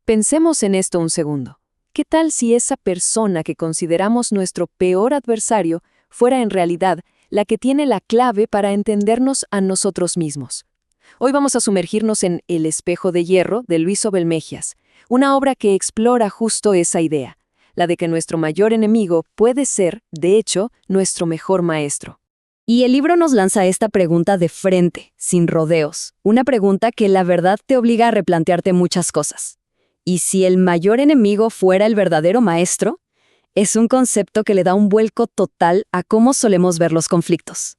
Pensemos en esto un segundo. ¿Qué tal si esa persona que consideramos nuestro peor adversario fuera en realidad la que tiene la clave para entendernos a nosotros mismos? Hoy vamos a sumergirnos en El espejo de hierro de Luis Obelmejias, una obra que explora justo esa idea, la de que nuestro mayor enemigo puede ser, de hecho, nuestro mejor maestro. Y el libro nos lanza esta pregunta de frente, sin rodeos, una pregunta que la verdad te obliga a replantearte muchas cosas. ¿Y si el mayor enemigo fuera el verdadero maestro? Es un concepto que le da un vuelco total a cómo solemos ver los conflictos.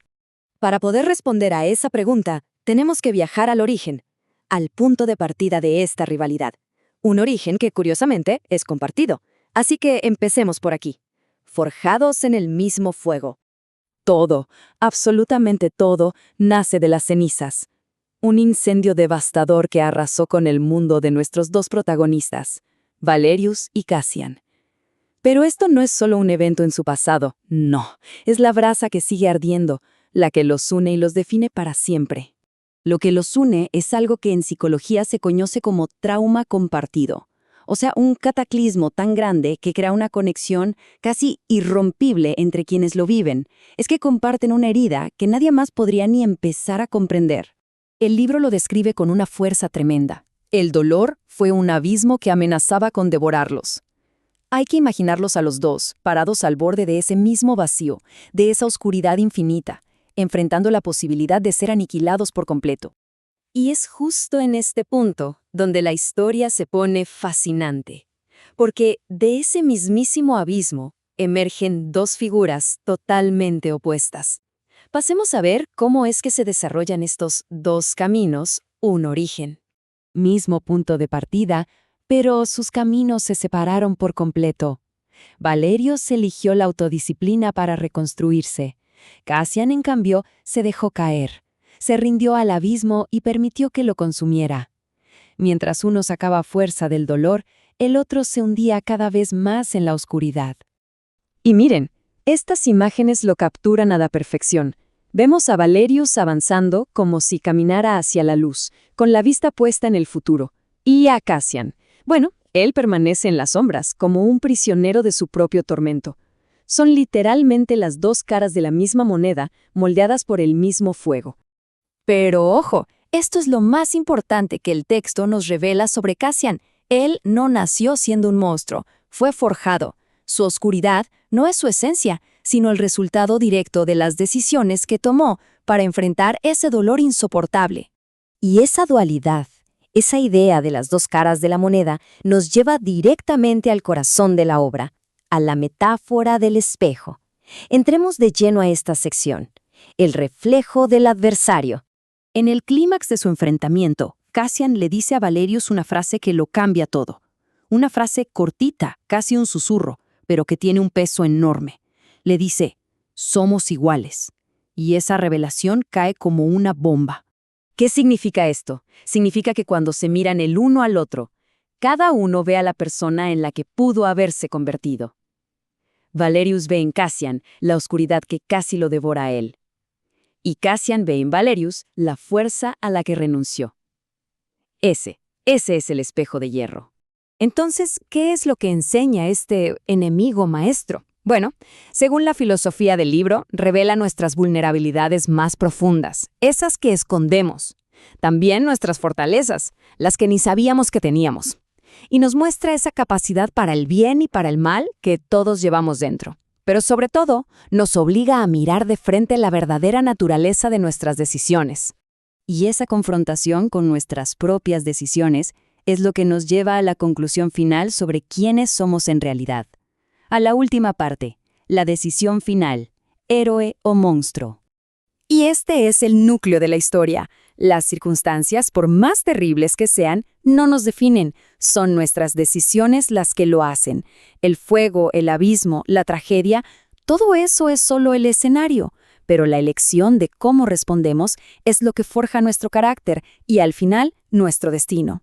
Para poder responder a esa pregunta, tenemos que viajar al origen, al punto de partida de esta rivalidad. Un origen que, curiosamente, es compartido. Así que empecemos por aquí. Forjados en el mismo fuego. Todo, absolutamente todo, nace de las cenizas. Un incendio devastador que arrasó con el mundo de nuestros dos protagonistas, Valerius y Cassian. Pero esto no es solo un evento en su pasado, no, es la brasa que sigue ardiendo, la que los une y los define para siempre. Lo que los une es algo que en psicología se conoce como trauma compartido. O sea, un cataclismo tan grande que crea una conexión casi irrompible entre quienes lo viven. Es que comparten una herida que nadie más podría ni empezar a comprender. El libro lo describe con una fuerza tremenda. El dolor fue un abismo que amenazaba con devorarlos. Hay que imaginarlos a los dos, parados al borde de ese mismo vacío, de esa oscuridad infinita, enfrentando la posibilidad de ser aniquilados por completo. Y es justo en este punto donde la historia se pone fascinante, porque de ese mismísimo abismo emergen dos figuras totalmente opuestas. Pasemos a ver cómo es que se desarrollan estos dos caminos, un origen. Mismo punto de partida, pero sus caminos se separaron por completo. Valerius eligió la autodisciplina para reconstruirse. Cassian, en cambio, se dejó caer. Se rindió al abismo y permitió que lo consumiera. Mientras uno sacaba fuerza del dolor, el otro se hundía cada vez más en la oscuridad. Y miren, estas imágenes lo capturan a la perfección. Vemos a Valerius avanzando como si caminara hacia la luz, con la vista puesta en el futuro. Y a Cassian. Bueno, él permanece en las sombras, como un prisionero de su propio tormento. Son literalmente las dos caras de la misma moneda, moldeadas por el mismo fuego. Pero ojo, esto es lo más importante que el texto nos revela sobre Cassian. Él no nació siendo un monstruo, fue forjado. Su oscuridad no es su esencia, sino el resultado directo de las decisiones que tomó para enfrentar ese dolor insoportable. Y esa dualidad, esa idea de las dos caras de la moneda, nos lleva directamente al corazón de la obra, a la metáfora del espejo. Entremos de lleno a esta sección, el reflejo del adversario. En el clímax de su enfrentamiento, Cassian le dice a Valerius una frase que lo cambia todo. Una frase cortita, casi un susurro, pero que tiene un peso enorme. Le dice, somos iguales. Y esa revelación cae como una bomba. ¿Qué significa esto? Significa que cuando se miran el uno al otro, cada uno ve a la persona en la que pudo haberse convertido. Valerius ve en Cassian la oscuridad que casi lo devora a él. Y Cassian ve en Valerius la fuerza a la que renunció. Ese es el espejo de hierro. Entonces, ¿qué es lo que enseña este enemigo maestro? Bueno, según la filosofía del libro, revela nuestras vulnerabilidades más profundas, esas que escondemos. También nuestras fortalezas, las que ni sabíamos que teníamos. Y nos muestra esa capacidad para el bien y para el mal que todos llevamos dentro. Pero sobre todo, nos obliga a mirar de frente la verdadera naturaleza de nuestras decisiones. Y esa confrontación con nuestras propias decisiones es lo que nos lleva a la conclusión final sobre quiénes somos en realidad. A la última parte, la decisión final, héroe o monstruo. Y este es el núcleo de la historia. Las circunstancias, por más terribles que sean, no nos definen. Son nuestras decisiones las que lo hacen. El fuego, el abismo, la tragedia, todo eso es solo el escenario. Pero la elección de cómo respondemos es lo que forja nuestro carácter y, al final, nuestro destino.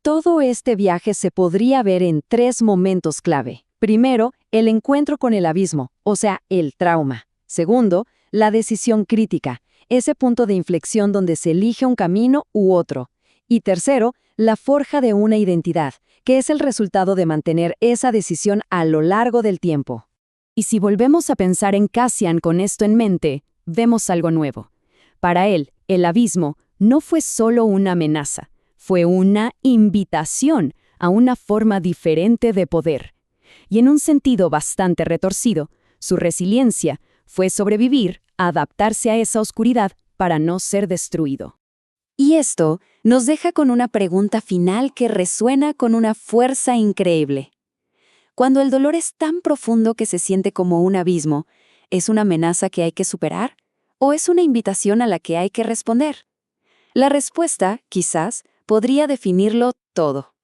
Todo este viaje se podría ver en 3 momentos clave. Primero, el encuentro con el abismo, o sea, el trauma. Segundo, la decisión crítica, ese punto de inflexión donde se elige un camino u otro. Y tercero, la forja de una identidad, que es el resultado de mantener esa decisión a lo largo del tiempo. Y si volvemos a pensar en Cassian con esto en mente, vemos algo nuevo. Para él, el abismo no fue solo una amenaza, fue una invitación a una forma diferente de poder. Y en un sentido bastante retorcido, su resiliencia fue sobrevivir, adaptarse a esa oscuridad para no ser destruido. Y esto nos deja con una pregunta final que resuena con una fuerza increíble. Cuando el dolor es tan profundo que se siente como un abismo, ¿es una amenaza que hay que superar? ¿O es una invitación a la que hay que responder? La respuesta, quizás, podría definirlo todo.